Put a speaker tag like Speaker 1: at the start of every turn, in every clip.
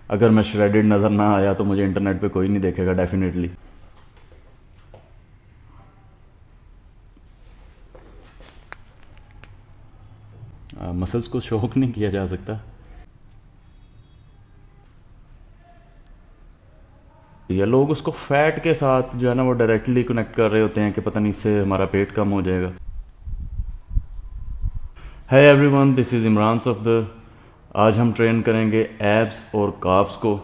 Speaker 1: अगर मैं श्रेडिड नज़र ना आया तो मुझे इंटरनेट पे कोई नहीं देखेगा डेफिनेटली। मसल्स को शौक नहीं किया जा सकता। या लोग उसको फैट के साथ जो है ना वो डायरेक्टली कनेक्ट कर रहे होते हैं कि पता नहीं इससे हमारा पेट कम हो जाएगा। है everyone, this is Imran Safdar. आज हम ट्रेन करेंगे एब्स और काफ्स को।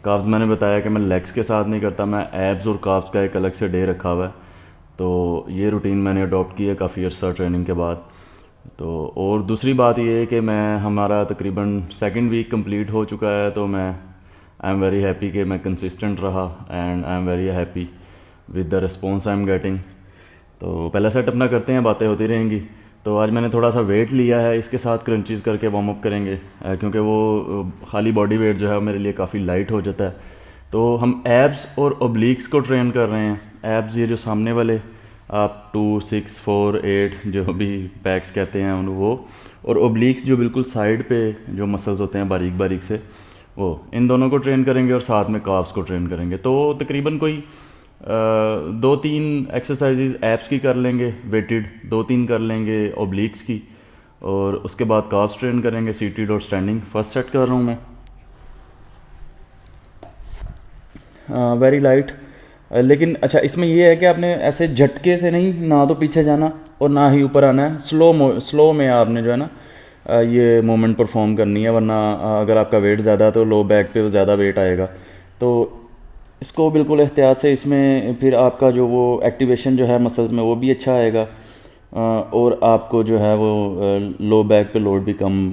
Speaker 1: काफ्स मैंने बताया कि मैं लेग्स के साथ नहीं करता, मैं एब्स और काफ्स का एक अलग से डे रखा हुआ है। तो ये रूटीन मैंने अडॉप्ट की है काफ़ी अर्सा ट्रेनिंग के बाद। तो और दूसरी बात ये है कि मैं हमारा तकरीबन सेकंड वीक कंप्लीट हो चुका है, तो मैं आई एम वेरी हैप्पी कि मैं कंसिस्टेंट रहा and I am very happy with the response I am getting. तो पहला सेट अपना करते हैं, बातें होती रहेंगी। तो आज मैंने थोड़ा सा वेट लिया है, इसके साथ क्रंचीज़ करके वार्म अप करेंगे क्योंकि वो खाली बॉडी वेट जो है मेरे लिए काफ़ी लाइट हो जाता है। तो हम एब्स और ओब्लिक्स को ट्रेन कर रहे हैं। एब्स ये जो सामने वाले आप 2, 6, 4, 8 जो भी पैक्स कहते हैं उन वो, और ओब्लिक्स जो बिल्कुल साइड पे जो मसल्स होते हैं बारीक बारीक से, वो इन दोनों को ट्रेन करेंगे और साथ में काफ्स को ट्रेन करेंगे। तो तकरीबन कोई 2-3 एक्सरसाइजेज एब्स की कर लेंगे वेटेड, 2-3 कर लेंगे ओब्लिक्स की, और उसके बाद काफ्स ट्रेन करेंगे सीटेड और स्टैंडिंग। फर्स्ट सेट कर रहा हूँ मैं, वेरी लाइट। लेकिन अच्छा इसमें ये है कि आपने ऐसे झटके से नहीं ना तो पीछे जाना और ना ही ऊपर आना है, स्लो में आपने जो है ना ये मूवमेंट परफॉर्म करनी है, वरना अगर आपका वेट ज़्यादा है तो लो बैक पे ज़्यादा वेट आएगा। तो इसको बिल्कुल एहतियात से, इसमें फिर आपका जो वो एक्टिवेशन जो है मसल्स में वो भी अच्छा आएगा, और आपको जो है वो लो बैक पे लोड भी कम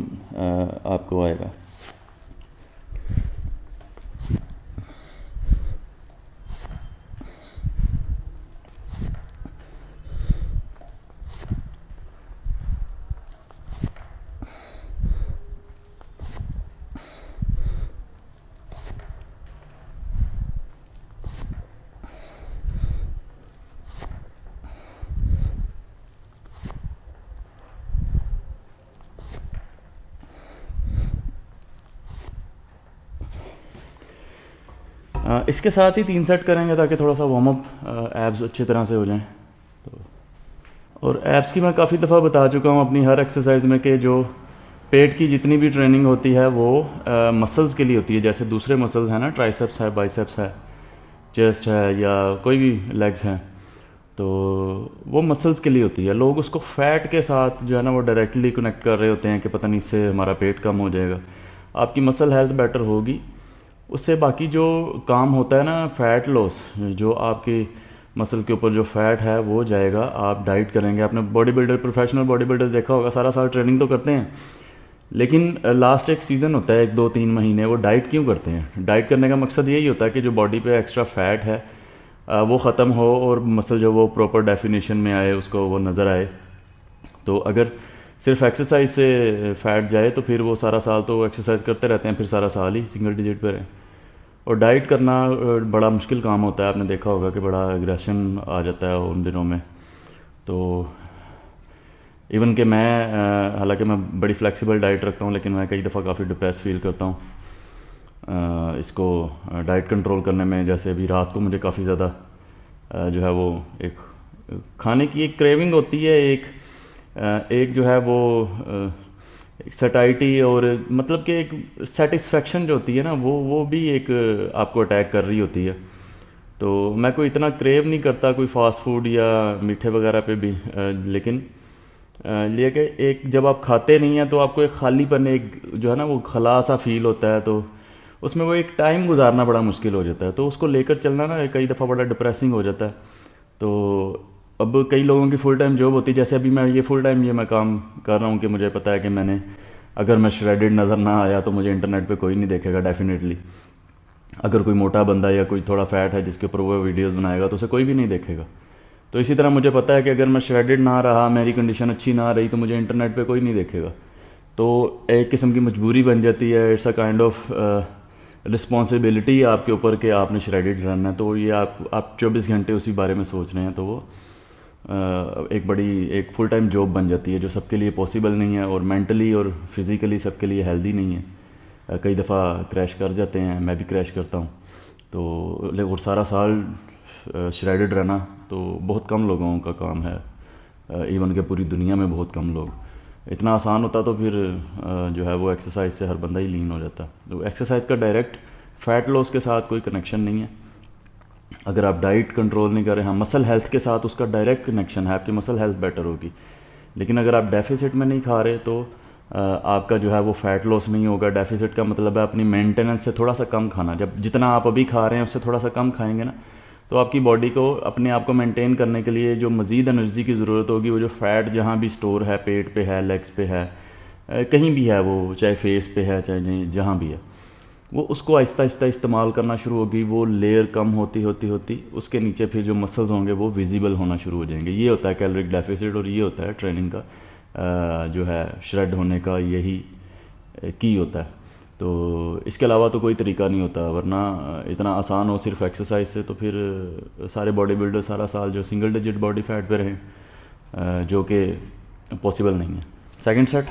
Speaker 1: आपको आएगा। इसके साथ ही 3 सेट करेंगे ताकि थोड़ा सा वार्म अप एब्स अच्छी तरह से हो जाएं। तो और एब्स की मैं काफ़ी दफ़ा बता चुका हूँ अपनी हर एक्सरसाइज में कि जो पेट की जितनी भी ट्रेनिंग होती है वो मसल्स के लिए होती है। जैसे दूसरे मसल्स हैं ना, ट्राइसेप्स है, बाइसेप्स है, चेस्ट है, या कोई भी लेग्स हैं, तो वो मसल्स के लिए होती है। लोग उसको फैट के साथ जो है ना वो डायरेक्टली कनेक्ट कर रहे होते हैं कि पता नहीं इससे हमारा पेट कम हो जाएगा। आपकी मसल हेल्थ बेटर होगी, उससे बाकी जो काम होता है ना फ़ैट लॉस, जो आपकी मसल के ऊपर जो फ़ैट है वो जाएगा। आप डाइट करेंगे, आपने body builder, professional body builders देखा होगा, सारा साल ट्रेनिंग तो करते हैं, लेकिन लास्ट एक सीज़न होता है 1, 2, 3 महीने, वो डाइट क्यों करते हैं? डाइट करने का मकसद यही होता है कि जो बॉडी पे एक्स्ट्रा फ़ैट है वो ख़त्म हो और मसल जो वो प्रॉपर डेफिनेशन में आए, उसको वो नज़र आए। तो अगर सिर्फ एक्सरसाइज से फ़ैट जाए तो फिर वो सारा साल तो एक्सरसाइज करते रहते हैं, फिर सारा साल ही सिंगल डिजिट पर है। और डाइट करना बड़ा मुश्किल काम होता है, आपने देखा होगा कि बड़ा एग्रेशन आ जाता है उन दिनों में। तो इवन कि मैं हालांकि मैं बड़ी फ्लेक्सिबल डाइट रखता हूँ, लेकिन मैं कई दफ़ा काफ़ी डिप्रेस फील करता हूँ इसको डाइट कंट्रोल करने में। जैसे अभी रात को मुझे काफ़ी ज़्यादा जो है वो एक खाने की एक क्रेविंग होती है, एक जो है वो एक सटाइटी, और मतलब कि एक सेटिस्फेक्शन जो होती है ना वो भी एक आपको अटैक कर रही होती है। तो मैं कोई इतना क्रेव नहीं करता कोई फ़ास्ट फूड या मीठे वगैरह पे भी, लेकिन ये कि एक जब आप खाते नहीं हैं तो आपको एक खालीपन, एक जो है ना वो खला सा फील होता है, तो उसमें वो एक टाइम गुजारना बड़ा मुश्किल हो जाता है। तो उसको लेकर चलना ना कई दफ़ा बड़ा डिप्रेसिंग हो जाता है। तो अब कई लोगों की फुल टाइम जॉब होती है, जैसे अभी मैं ये फुल टाइम ये मैं काम कर रहा हूँ कि मुझे पता है कि मैंने अगर मैं श्रेडिड नज़र ना आया तो मुझे इंटरनेट पे कोई नहीं देखेगा डेफिनेटली। अगर कोई मोटा बंदा या कोई थोड़ा फैट है जिसके ऊपर वो वीडियोस बनाएगा तो उसे कोई भी नहीं देखेगा। तो इसी तरह मुझे पता है कि अगर मैं श्रेडिड ना रहा, मेरी कंडीशन अच्छी ना रही, तो मुझे इंटरनेट पे कोई नहीं देखेगा। तो एक किस्म की मजबूरी बन जाती है, it's a kind of responsibility आपके ऊपर कि आपने श्रेडिड रहना है। तो ये आप 24 घंटे उसी बारे में सोच रहे हैं, तो वो एक बड़ी एक फुल टाइम जॉब बन जाती है जो सबके लिए पॉसिबल नहीं है, और मेंटली और फिज़िकली सबके लिए हेल्दी नहीं है। कई दफ़ा क्रैश कर जाते हैं, मैं भी क्रैश करता हूँ। तो और सारा साल श्रेडेड रहना तो बहुत कम लोगों का काम है, इवन के पूरी दुनिया में बहुत कम लोग। इतना आसान होता तो फिर जो है वो एक्सरसाइज से हर बंदा ही लीन हो जाता। तो एक्सरसाइज का डायरेक्ट फ़ैट लॉस के साथ कोई कनेक्शन नहीं है। अगर आप डाइट कंट्रोल नहीं कर रहे हैं, मसल हेल्थ के साथ उसका डायरेक्ट कनेक्शन है, आपकी मसल हेल्थ बेटर होगी। लेकिन अगर आप डेफिसिट में नहीं खा रहे तो आपका जो है वो फ़ैट लॉस नहीं होगा। डेफिसिट का मतलब है अपनी मेंटेनेंस से थोड़ा सा कम खाना। जब जितना आप अभी खा रहे हैं उससे थोड़ा सा कम खाएंगे ना, तो आपकी बॉडी को अपने आप को मेंटेन करने के लिए जो मज़ीद एनर्जी की ज़रूरत होगी, वो जो फ़ैट जहाँ भी स्टोर है, पेट पे है, लेग्स पे है, कहीं भी है, वो चाहे फेस पे है चाहे जहाँ भी है, वो उसको आहिस्ता आहिस्ता इस्तेमाल करना शुरू होगी। वो लेयर कम होती होती होती उसके नीचे फिर जो मसल्स होंगे वो विजिबल होना शुरू हो जाएंगे। ये होता है कैलोरिक डेफिसिट, और ये होता है ट्रेनिंग का जो है श्रेड होने का यही की होता है। तो इसके अलावा तो कोई तरीका नहीं होता, वरना इतना आसान हो सिर्फ एक्सरसाइज से तो फिर सारे बॉडी बिल्डर सारा साल जो सिंगल डिजिट बॉडी फैट पे रहें, जो कि पॉसिबल नहीं है। Second set.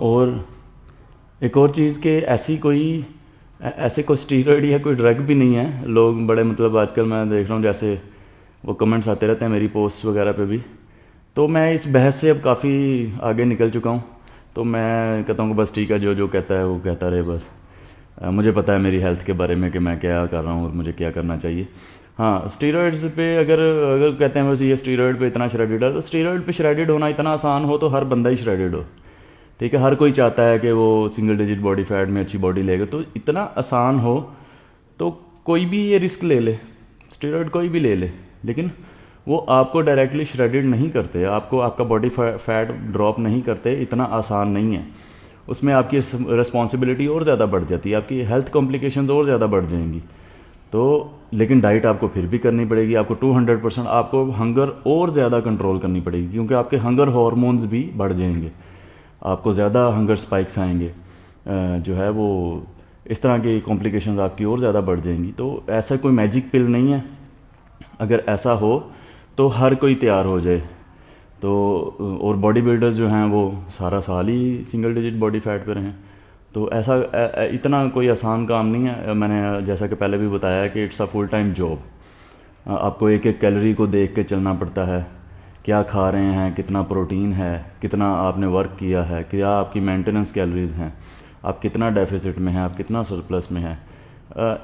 Speaker 1: और एक और चीज़ कि ऐसे कोई स्टीरॉयड या कोई ड्रग भी नहीं है। लोग बड़े मतलब आजकल मैं देख रहा हूँ जैसे वो कमेंट्स आते रहते हैं मेरी पोस्ट वगैरह पे भी, तो मैं इस बहस से अब काफ़ी आगे निकल चुका हूँ। तो मैं कहता हूँ कि बस ठीक है, जो जो कहता है वो कहता रहे, बस मुझे पता है मेरी हेल्थ के बारे में कि मैं क्या कर रहा हूँ और मुझे क्या करना चाहिए। हाँ, स्टीरॉयड्स पे अगर अगर कहते हैं बस ये स्टीरॉयड पे इतना श्रेडेड है, तो स्टीरॉयड पे श्रेडेड होना इतना आसान हो तो हर बंदा ही श्रेडेड हो। ठीक है, हर कोई चाहता है कि वो सिंगल डिजिट बॉडी फैट में अच्छी बॉडी लेगा, तो इतना आसान हो तो कोई भी ये रिस्क ले ले, स्टेरॉयड कोई भी ले ले, लेकिन वो आपको डायरेक्टली श्रेडेड नहीं करते, आपको आपका बॉडी फैट ड्रॉप नहीं करते। इतना आसान नहीं है, उसमें आपकी रिस्पॉन्सिबिलिटी और ज़्यादा बढ़ जाती है, आपकी हेल्थ कॉम्प्लिकेशंस और ज़्यादा बढ़ जाएंगी। तो लेकिन डाइट आपको फिर भी करनी पड़ेगी, आपको 200% आपको हंगर और ज़्यादा कंट्रोल करनी पड़ेगी, क्योंकि आपके हंगर हार्मोन्स भी बढ़ जाएंगे, आपको ज़्यादा हंगर स्पाइक्स आएंगे, जो है वो इस तरह की कॉम्प्लिकेशंस आपकी और ज़्यादा बढ़ जाएंगी। तो ऐसा कोई मैजिक पिल नहीं है, अगर ऐसा हो तो हर कोई तैयार हो जाए। तो और बॉडी बिल्डर्स जो हैं वो सारा साल ही सिंगल डिजिट बॉडी फैट पे रहें, तो ऐसा इतना कोई आसान काम नहीं है। मैंने जैसा कि पहले भी बताया है कि it's a full time job. आपको एक एक कैलोरी को देख के चलना पड़ता है, क्या खा रहे हैं, कितना प्रोटीन है, कितना आपने वर्क किया है, क्या आपकी मेंटेनेंस कैलोरीज़ हैं, आप कितना डेफिसिट में हैं, आप कितना सरप्लस में हैं।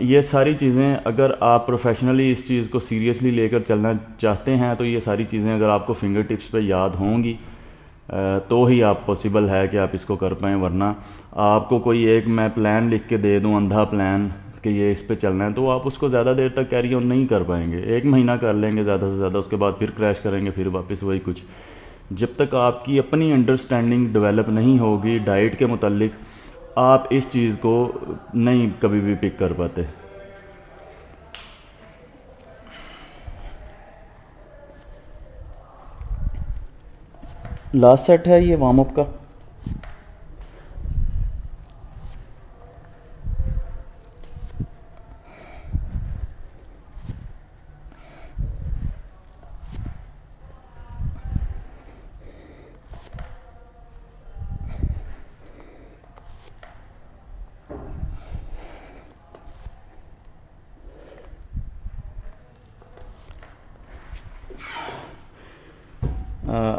Speaker 1: ये सारी चीज़ें अगर आप प्रोफेशनली इस चीज़ को सीरियसली लेकर चलना चाहते हैं, तो ये सारी चीज़ें अगर आपको फिंगर टिप्स पे याद होंगी तो ही आप पॉसिबल है कि आप इसको कर पाएँ। वरना आपको कोई एक मैं प्लान लिख के दे दूँ, अंधा प्लान कि ये इस पे चलना है, तो आप उसको ज़्यादा देर तक कैरी ऑन नहीं कर पाएंगे। 1 महीना कर लेंगे ज़्यादा से ज़्यादा, उसके बाद फिर क्रैश करेंगे, फिर वापस वही कुछ। जब तक आपकी अपनी अंडरस्टैंडिंग डेवलप नहीं होगी डाइट के मुतालिक, आप इस चीज़ को नहीं कभी भी पिक कर पाते। लास्ट सेट है ये वार्म अप का।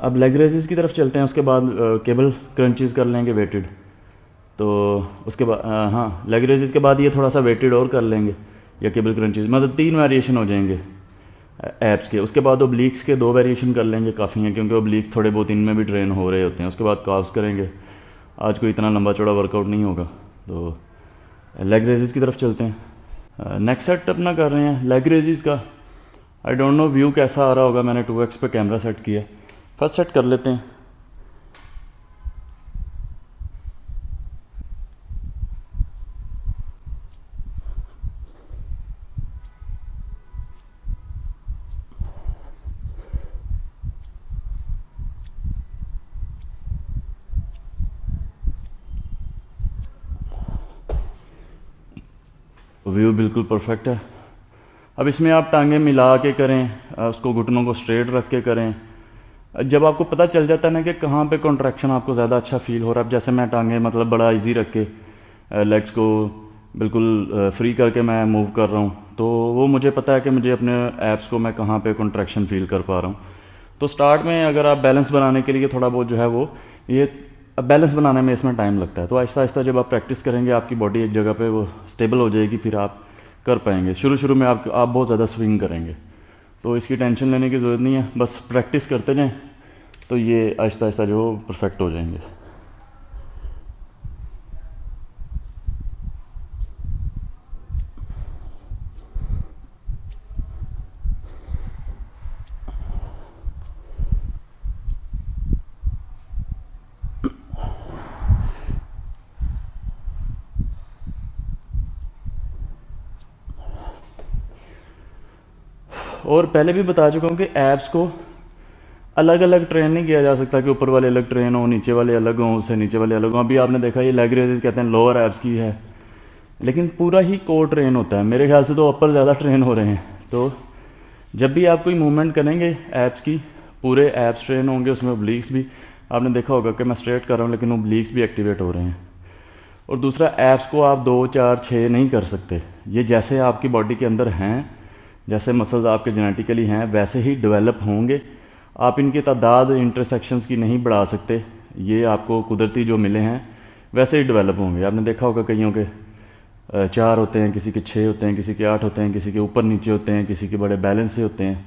Speaker 1: अब लेग रेजेस की तरफ चलते हैं, उसके बाद केबल क्रंचेस कर लेंगे वेटेड। तो उसके बाद हाँ, लेग रेजेस के बाद ये थोड़ा सा वेटेड और कर लेंगे या केबल क्रंचेस, मतलब 3 वेरिएशन हो जाएंगे एप्स के। उसके बाद ओब्लिक्स के 2 वेरिएशन कर लेंगे, काफ़ी हैं, क्योंकि ओब्लिक्स थोड़े बहुत इनमें भी ट्रेन हो रहे होते हैं। उसके बाद काफ्स करेंगे, आज कोई इतना लंबा चौड़ा वर्कआउट नहीं होगा, तो लेग रेजेस की तरफ चलते हैं। नेक्स्ट सेट अपना कर रहे हैं लेग रेजेस का। आई डोंट नो व्यू कैसा आ रहा होगा, मैंने 2x पे कैमरा सेट किया। फर्स्ट सेट कर लेते हैं। व्यू बिल्कुल परफेक्ट है। अब इसमें आप टांगें मिला के करें, उसको घुटनों को स्ट्रेट रख के करें। जब आपको पता चल जाता है ना कि कहाँ पे कॉन्ट्रैक्शन आपको ज़्यादा अच्छा फील हो रहा है, अब जैसे मैं टांगें मतलब बड़ा इजी रख के लेग्स को बिल्कुल फ्री करके मैं मूव कर रहा हूँ, तो वो मुझे पता है कि मुझे अपने एब्स को मैं कहाँ पे कॉन्ट्रैक्शन फील कर पा रहा हूँ। तो स्टार्ट में अगर आप बैलेंस बनाने के लिए थोड़ा बहुत जो है वो ये बैलेंस बनाने में इसमें टाइम लगता है, तो आहिस्ता आहिस्ता जब आप प्रैक्टिस करेंगे आपकी बॉडी एक जगह पे वो स्टेबल हो जाएगी, फिर आप कर पाएंगे। शुरू शुरू में आप बहुत ज़्यादा स्विंग करेंगे, तो इसकी टेंशन लेने की ज़रूरत नहीं है, बस प्रैक्टिस करते जाएं तो ये आहिस्ता आहिस्ता जो परफेक्ट हो जाएंगे। और पहले भी बता चुका हूँ कि एब्स को अलग अलग ट्रेन नहीं किया जा सकता कि ऊपर वाले अलग ट्रेन हो, नीचे वाले अलग हों, उससे नीचे वाले अलग हों। अभी आपने देखा ये लेग रेजेस कहते हैं लोअर एब्स की है, लेकिन पूरा ही कोर ट्रेन होता है। मेरे ख्याल से तो अपर ज़्यादा ट्रेन हो रहे हैं। तो जब भी आप कोई मूवमेंट करेंगे एब्स की, पूरे एब्स ट्रेन होंगे, उसमें ओब्लिक्स भी आपने देखा होगा कि मैं स्ट्रेट कर रहा हूँ लेकिन ओब्लिक्स भी एक्टिवेट हो रहे हैं। और दूसरा, एब्स को आप 2 4 6 नहीं कर सकते, ये जैसे आपकी बॉडी के अंदर हैं, जैसे मसल्स आपके जेनेटिकली हैं वैसे ही डेवलप होंगे। आप इनकी तादाद इंटरसेक्शंस की नहीं बढ़ा सकते, ये आपको कुदरती जो मिले हैं वैसे ही डेवलप होंगे। आपने देखा होगा कईयों के 4 होते हैं, किसी के 6 होते हैं, किसी के 8 होते हैं, किसी के ऊपर नीचे होते हैं, किसी के बड़े बैलेंस से होते हैं।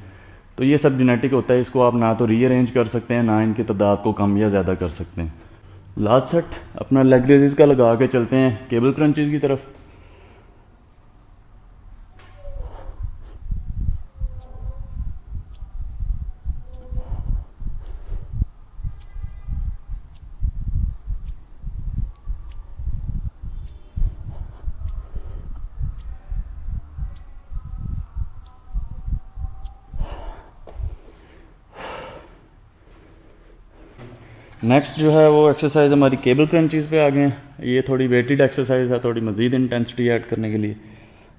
Speaker 1: तो ये सब जेनेटिक होता है, इसको आप ना तो रीअरेंज कर सकते हैं, ना इनकी तादाद को कम या ज़्यादा कर सकते हैं। लास्ट सेट अपना लेग रेजेस का लगा के चलते हैं केबल क्रंचेस की तरफ। नेक्स्ट जो है वो एक्सरसाइज हमारी केबल क्रंचीज़ पे आ गए हैं। ये थोड़ी वेटेड एक्सरसाइज है, थोड़ी मज़ीद इंटेंसिटी ऐड करने के लिए।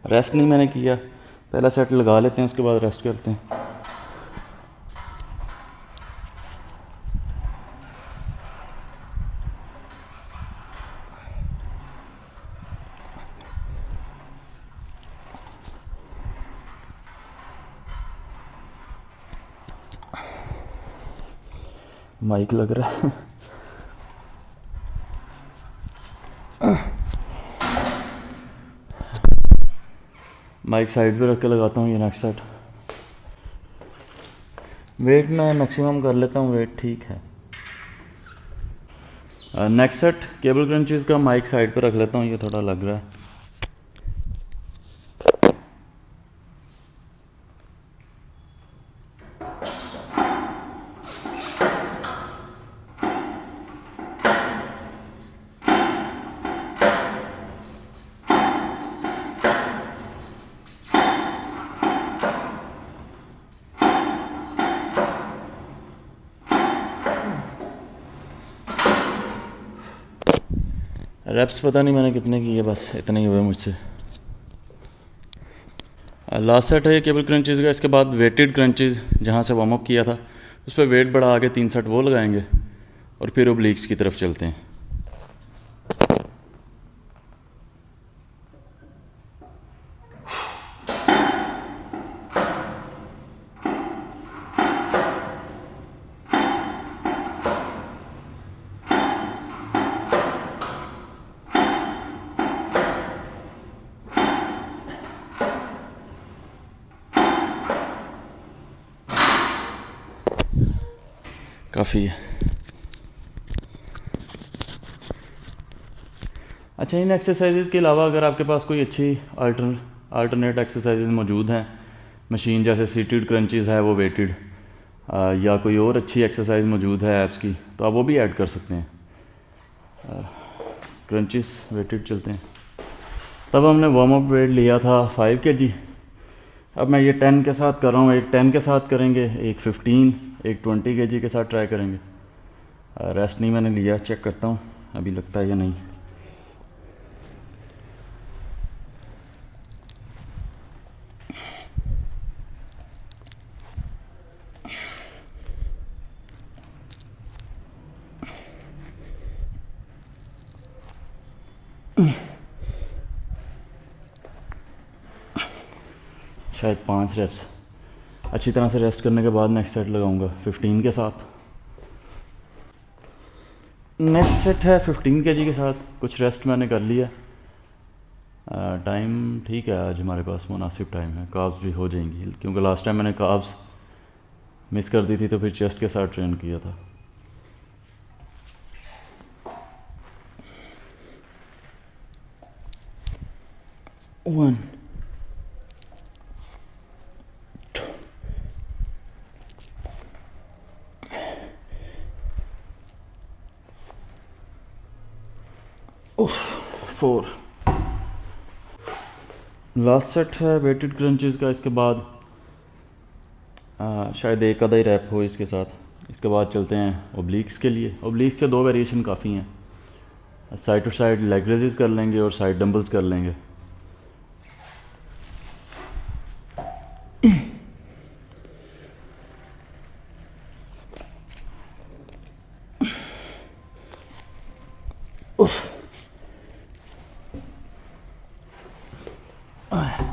Speaker 1: रेस्ट नहीं मैंने किया, पहला सेट लगा लेते हैं, उसके बाद रेस्ट करते हैं। माइक लग रहा है। माइक साइड पे रख के लगाता हूँ। ये नेक्स्ट सेट वेट मैं मैक्सिमम कर लेता हूँ, वेट ठीक है। नेक्स्ट सेट केबल क्रंचेस का माइक साइड पे रख लेता हूँ, ये थोड़ा लग रहा है। रेप्स पता नहीं मैंने कितने किए, बस इतने ही हुए मुझसे। लास्ट सेट है ये केबल क्रंचेस का। इसके बाद वेटेड क्रंचेस जहाँ से वार्म अप किया था उस पर वेट बढ़ा के 3 सेट वो लगाएंगे और फिर ओब्लिक्स की तरफ चलते हैं। काफ़ी है। अच्छा, इन एक्सरसाइजेज़ के अलावा अगर आपके पास कोई अच्छी अल्टरनेट एक्सरसाइजेज़ मौजूद हैं, मशीन जैसे सीटेड क्रंचेस है वो वेटेड, या कोई और अच्छी एक्सरसाइज मौजूद है एप्स की, तो आप वो भी ऐड कर सकते हैं। क्रंचेस वेटेड चलते हैं। तब हमने वार्म अप वेट लिया था 5 kg। अब मैं ये 10 के साथ कर रहा हूँ। एक 10 के साथ करेंगे, एक 15, एक 20 kg के साथ ट्राई करेंगे। रेस्ट नहीं मैंने लिया, चेक करता हूँ अभी लगता है या नहीं। शायद 5 रेप्स अच्छी तरह से रेस्ट करने के बाद नेक्स्ट सेट लगाऊंगा 15 के साथ। नेक्स्ट सेट है 15 kg के साथ, कुछ रेस्ट मैंने कर लिया। टाइम ठीक है, आज हमारे पास मुनासिब टाइम है, काब्स भी हो जाएंगी क्योंकि लास्ट टाइम मैंने काब्स मिस कर दी थी तो फिर चेस्ट के साथ ट्रेन किया था। वन, 4। लास्ट सेट है वेटेड क्रंचेस का। इसके बाद शायद एक आधा ही रैप हो इसके साथ। इसके बाद चलते हैं ओब्लिक्स के लिए। ओब्लिक्स के 2 वेरिएशन काफ़ी हैं। Side to side leg raises कर लेंगे और साइड डंबल्स कर लेंगे।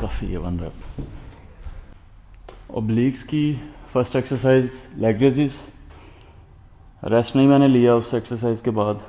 Speaker 1: काफ़ी है 1 रैप। ओब्लिक्स की first exercise leg raises. Rest नहीं मैंने लिया उस एक्सरसाइज के बाद।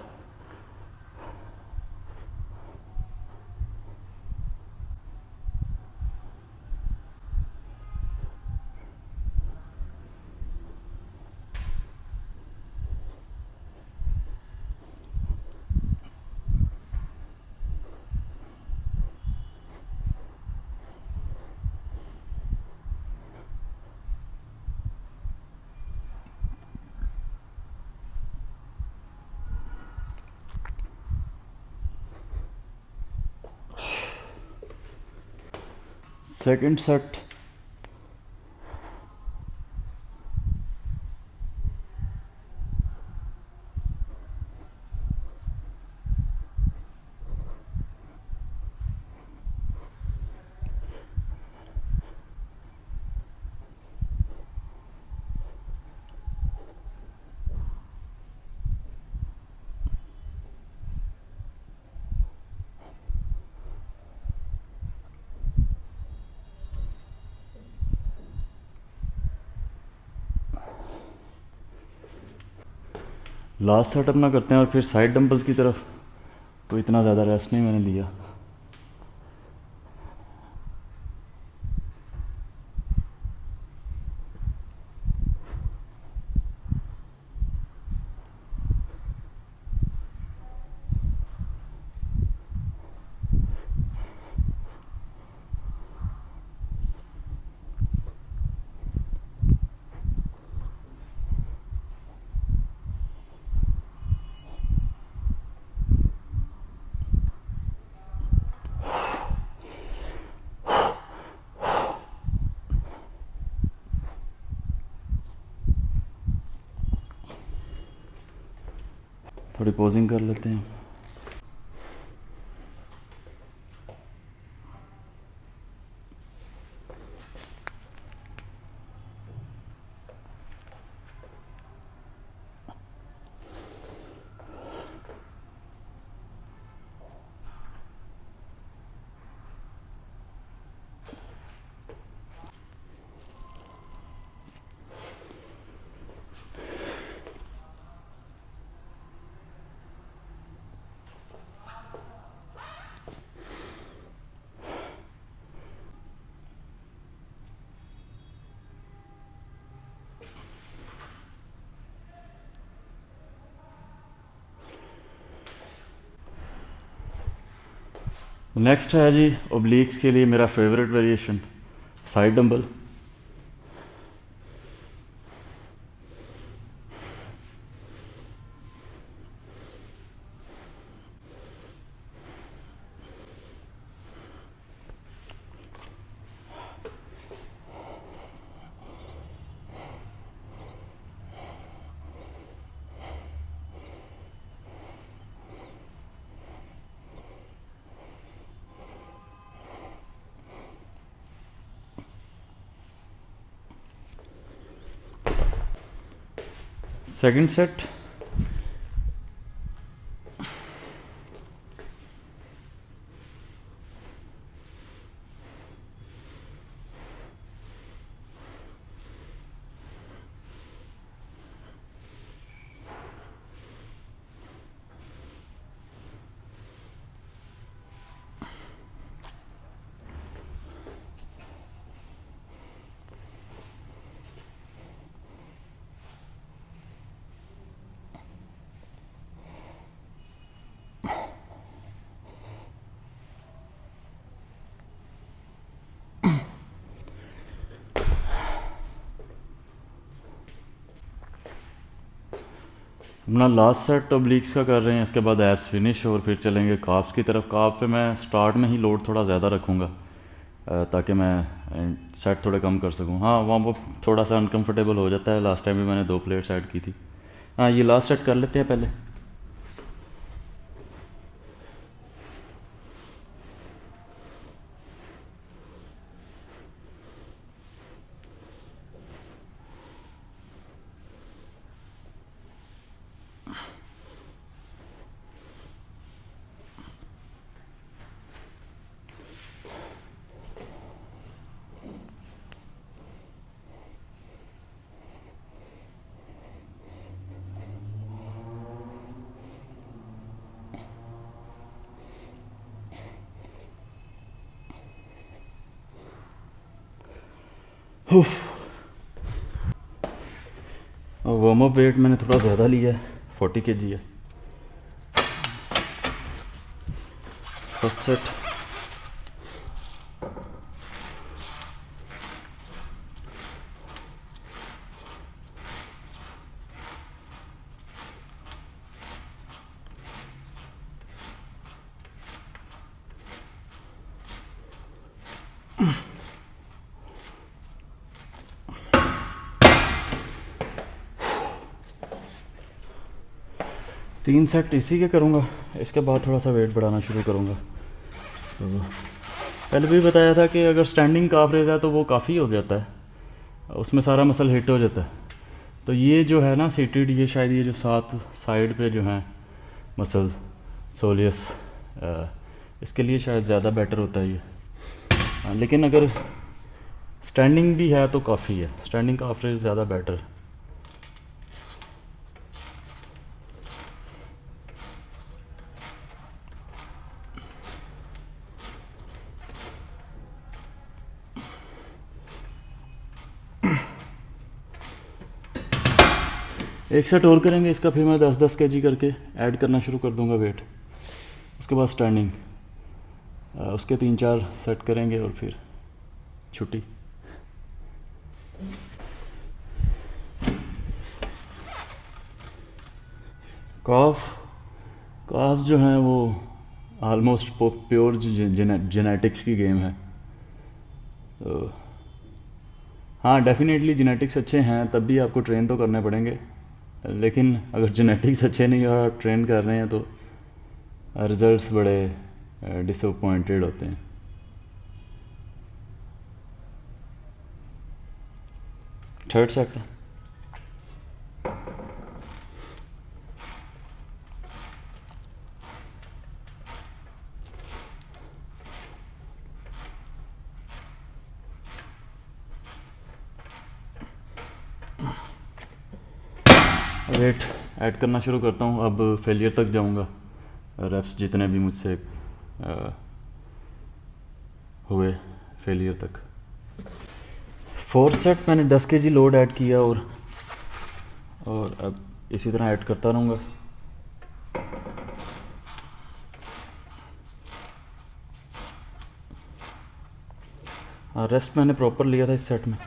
Speaker 1: सेकंड सेट लास्ट सेट अपना करते हैं और फिर साइड डंबल्स की तरफ। तो इतना ज़्यादा रेस्ट नहीं मैंने लिया। थोड़ी पोजिंग कर लेते हैं। नेक्स्ट है जी ओब्लिक्स के लिए मेरा favourite variation side dumbbell. Second set अपना लास्ट सेट ओब्लिक्स का कर रहे हैं, इसके बाद एब्स फिनिश और फिर चलेंगे काफ्स की तरफ। काफ पे मैं स्टार्ट में ही लोड थोड़ा ज़्यादा रखूँगा ताकि मैं सेट थोड़े कम कर सकूँ। हाँ, वहाँ वो थोड़ा सा अनकंफर्टेबल हो जाता है, लास्ट टाइम भी मैंने 2 प्लेट्स ऐड की थी। हाँ, ये लास्ट सेट कर लेते हैं पहले। और वार्म अप वेट मैंने थोड़ा ज़्यादा लिया है, 40 kg है। First set. तीन सेट इसी के करूँगा, इसके बाद थोड़ा सा वेट बढ़ाना शुरू करूँगा। तो पहले भी बताया था कि अगर स्टैंडिंग काफ रेज है तो वो काफ़ी हो जाता है, उसमें सारा मसल हिट हो जाता है। तो ये जो है ना सीटेड, ये शायद ये जो 7 साइड पे जो हैं मसल सोलियस, इसके लिए शायद ज़्यादा बेटर होता है ये। लेकिन अगर स्टैंडिंग भी है तो काफ़ी है, स्टैंडिंग काफ रेज ज़्यादा बेटर। एक सेट और करेंगे इसका, फिर मैं 10-10 kg करके ऐड करना शुरू कर दूंगा वेट। उसके बाद स्टैंडिंग, उसके 3-4 सेट करेंगे और फिर छुट्टी। काफ जो हैं वो ऑलमोस्ट प्योर जेनेटिक्स की गेम है। तो हाँ, डेफिनेटली जेनेटिक्स अच्छे हैं तब भी आपको ट्रेन तो करने पड़ेंगे, लेकिन अगर जेनेटिक्स अच्छे नहीं और ट्रेन कर रहे हैं तो रिजल्ट्स बड़े डिसअपॉइंटेड होते हैं। थर्ड सेट है। वेट ऐड करना शुरू करता हूँ, अब फेलियर तक जाऊँगा, रेप्स जितने भी मुझसे हुए फेलियर तक। फोर्थ सेट मैंने 10 kg लोड ऐड किया और अब इसी तरह ऐड करता रहूँगा। हाँ, रेस्ट मैंने प्रॉपर लिया था इस सेट में।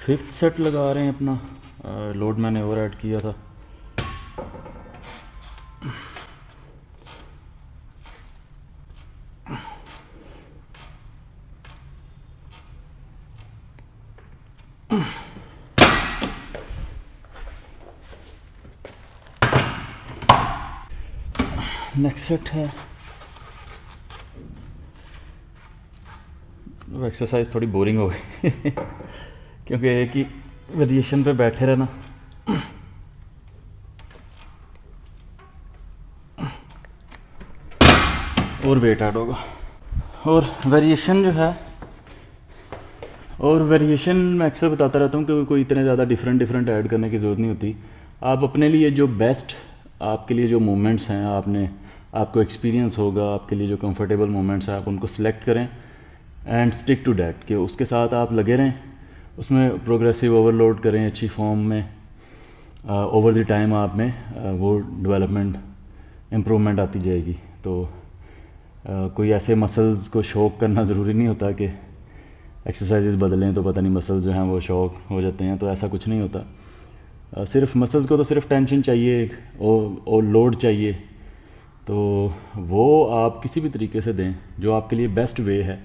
Speaker 1: फिफ्थ सेट लगा रहे हैं अपना, लोड मैंने और ऐड किया था। नेक्स्ट सेट है, वो एक्सरसाइज थोड़ी बोरिंग हो गई क्योंकि एक ही वेरिएशन पे बैठे रहना। और वेट ऐड होगा और वेरिएशन जो है, और वेरिएशन मैं अक्सर बताता रहता हूँ कि कोई इतने ज़्यादा डिफरेंट ऐड करने की ज़रूरत नहीं होती। आप अपने लिए जो बेस्ट, आपके लिए जो मोमेंट्स हैं, आपको एक्सपीरियंस होगा, आपके लिए जो कंफर्टेबल मोमेंट्स हैं, आप उनको सिलेक्ट करें एंड स्टिक टू डैट, कि उसके साथ आप लगे रहें, उसमें प्रोग्रेसिव ओवरलोड करें अच्छी फॉर्म में। ओवर द टाइम आप में वो डेवलपमेंट इम्प्रूवमेंट आती जाएगी। तो कोई ऐसे मसल्स को शौक करना ज़रूरी नहीं होता कि एक्सरसाइजेज बदलें तो पता नहीं मसल्स जो हैं वो शौक हो जाते हैं, तो ऐसा कुछ नहीं होता। सिर्फ मसल्स को तो सिर्फ टेंशन चाहिए और लोड चाहिए, तो वो आप किसी भी तरीके से दें जो आपके लिए बेस्ट वे है,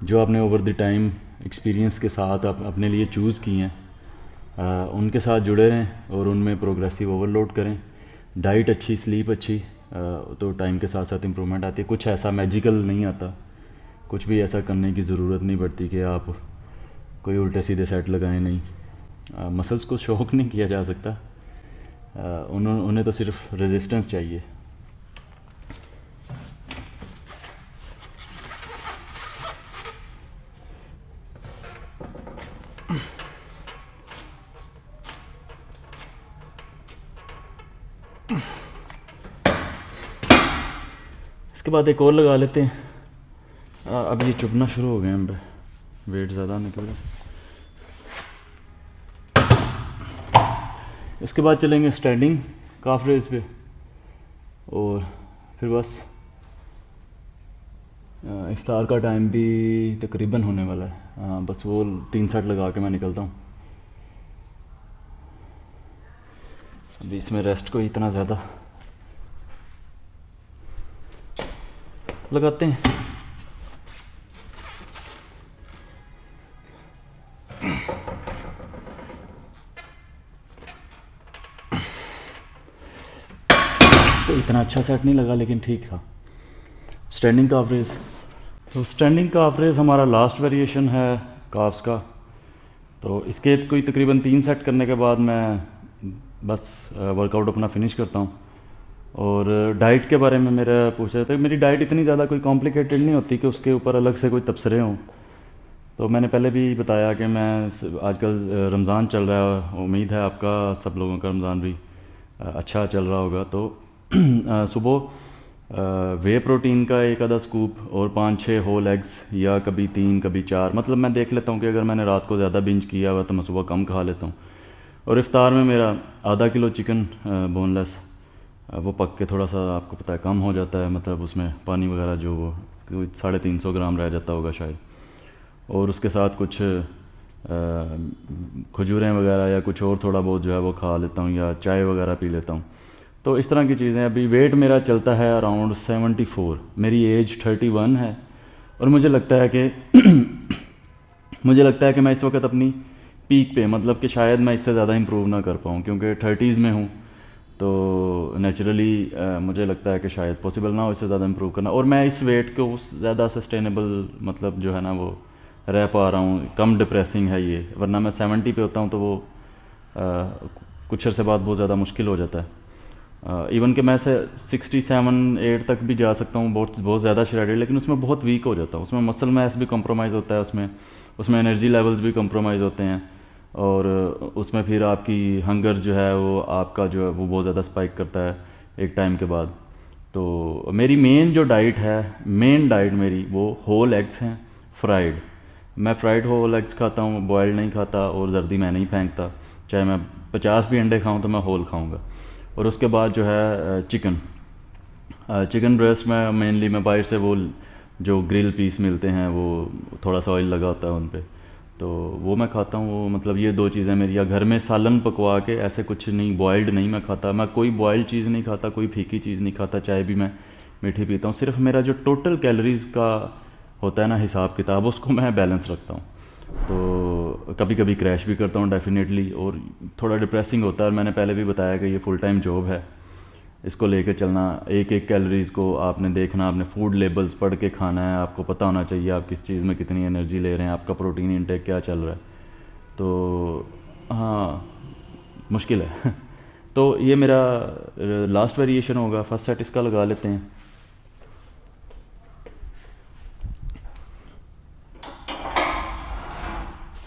Speaker 1: जो आपने ओवर द टाइम एक्सपीरियंस के साथ आप अपने लिए चूज़ किए हैं, उनके साथ जुड़े रहें और उनमें प्रोग्रेसिव ओवरलोड करें। डाइट अच्छी, स्लीप अच्छी, तो टाइम के साथ साथ इम्प्रूवमेंट आती है। कुछ ऐसा मैजिकल नहीं आता, कुछ भी ऐसा करने की ज़रूरत नहीं पड़ती कि आप कोई उल्टे सीधे सेट लगाएं, नहीं। मसल्स को शौक नहीं किया जा सकता, उन्हें तो सिर्फ रेजिस्टेंस चाहिए। इसके बाद एक और लगा लेते हैं। अब ये चुभना शुरू हो गए हैं पे वेट ज़्यादा होने की वजह से। इसके बाद चलेंगे स्टैंडिंग काफ रेज पे, और फिर बस इफ्तार का टाइम भी तकरीबन होने वाला है। बस वो 3 सेट लगा के मैं निकलता हूँ। अभी इसमें रेस्ट को इतना ज़्यादा लगाते हैं। तो इतना अच्छा सेट नहीं लगा लेकिन ठीक था। स्टैंडिंग काफ रेज, तो स्टैंडिंग काफ रेज हमारा लास्ट वेरिएशन है काफ्स का। तो इसके कोई तकरीबन 3 सेट करने के बाद मैं बस वर्कआउट अपना फिनिश करता हूँ। और डाइट के बारे में मेरा पूछ रहे थे। मेरी डाइट इतनी ज़्यादा कोई कॉम्प्लिकेटेड नहीं होती कि उसके ऊपर अलग से कोई तबसरे हों। तो मैंने पहले भी बताया कि मैं आजकल रमज़ान चल रहा है, उम्मीद है आपका सब लोगों का रमज़ान भी अच्छा चल रहा होगा। तो सुबह वे प्रोटीन का एक आधा स्कूप और 5-6 होल एग्स, या कभी 3 कभी 4, मतलब मैं देख लेता हूँ कि अगर मैंने रात को ज़्यादा बिंज किया हुआ तो मैं सुबह कम खा लेता हूँ। और इफ्तार में मेरा आधा किलो चिकन बोनलेस, वो पक के थोड़ा सा आपको पता है कम हो जाता है, मतलब उसमें पानी वगैरह जो वो 350 ग्राम रह जाता होगा शायद। और उसके साथ कुछ खजूरें वगैरह या कुछ और थोड़ा बहुत जो है वो खा लेता हूँ, या चाय वगैरह पी लेता हूँ। तो इस तरह की चीज़ें। अभी वेट मेरा चलता है अराउंड 74, मेरी एज 31 है, और मुझे लगता है कि मैं इस वक्त अपनी पीक पे, मतलब कि शायद मैं इससे ज़्यादा इम्प्रूव ना कर पाऊँ, क्योंकि 30s में हूँ। तो नेचुरली मुझे लगता है कि शायद पॉसिबल ना हो इससे ज़्यादा इम्प्रूव करना। और मैं इस वेट को ज़्यादा सस्टेनेबल, मतलब जो है ना, वो रह पा रहा हूँ। कम डिप्रेसिंग है ये, वरना मैं 70 पे होता हूँ तो वो कुछ अर्से बाद बहुत ज़्यादा मुश्किल हो जाता है। इवन कि मैं से 67-8 तक भी जा सकता हूँ, बहुत ज़्यादा श्रेडेड, लेकिन उसमें बहुत वीक हो जाता हूँ। उसमें मसल मैस भी कम्प्रोमाइज़ होता है, उसमें एनर्जी लेवल्स भी कम्प्रोमाइज़ होते हैं, और उसमें फिर आपकी हंगर जो है वो आपका जो है वो बहुत ज़्यादा स्पाइक करता है एक टाइम के बाद। तो मेरी मेन डाइट मेरी वो होल एग्स हैं, फ्राइड। मैं फ्राइड होल एग्स खाता हूँ, बॉयल्ड नहीं खाता, और जर्दी मैं नहीं फेंकता। चाहे मैं 50 भी अंडे खाऊँ तो मैं होल खाऊँगा। और उसके बाद जो है चिकन ब्रेस्ट में मेनली मैं बाहर से वो जो ग्रिल पीस मिलते हैं, वो थोड़ा सा ऑयल लगा होता है उन पर, तो वो मैं खाता हूँ। वो मतलब ये 2 चीज़ें मेरी। या घर में सालन पकवा के, ऐसे कुछ नहीं, बॉयल्ड नहीं मैं खाता। मैं कोई बॉयल्ड चीज़ नहीं खाता, कोई फीकी चीज़ नहीं खाता, चाय भी मैं मीठी पीता हूँ। सिर्फ मेरा जो टोटल कैलोरीज़ का होता है ना हिसाब किताब, उसको मैं बैलेंस रखता हूँ। तो कभी कभी क्रैश भी करता हूँ डेफिनेटली, और थोड़ा डिप्रेसिंग होता है। और मैंने पहले भी बताया कि ये फुल टाइम जॉब है, इसको लेकर चलना। एक कैलोरीज़ को आपने देखना, आपने फूड लेबल्स पढ़ के खाना है, आपको पता होना चाहिए आप किस चीज़ में कितनी एनर्जी ले रहे हैं, आपका प्रोटीन इंटेक क्या चल रहा है। तो हाँ, मुश्किल है। तो ये मेरा लास्ट वेरिएशन होगा। फर्स्ट सेट इसका लगा लेते हैं।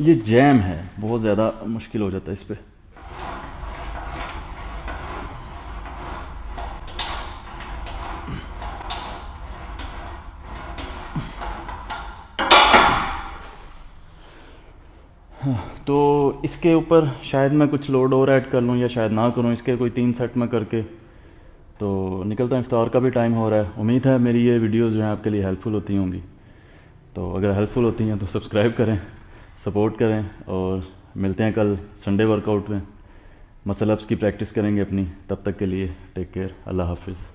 Speaker 1: ये जैम है, बहुत ज़्यादा मुश्किल हो जाता है इस पर। तो इसके ऊपर शायद मैं कुछ लोड और ऐड कर लूँ, या शायद ना करूँ। इसके कोई 3 सेट में करके तो निकलता हूँ, इफ्तार का भी टाइम हो रहा है। उम्मीद है मेरी ये वीडियोज़ जो हैं आपके लिए हेल्पफुल होती होंगी। तो अगर हेल्पफुल होती हैं तो सब्सक्राइब करें, सपोर्ट करें, और मिलते हैं कल संडे वर्कआउट में। मसल अप्स की प्रैक्टिस करेंगे अपनी। तब तक के लिए टेक केयर, अल्लाह हाफिज़।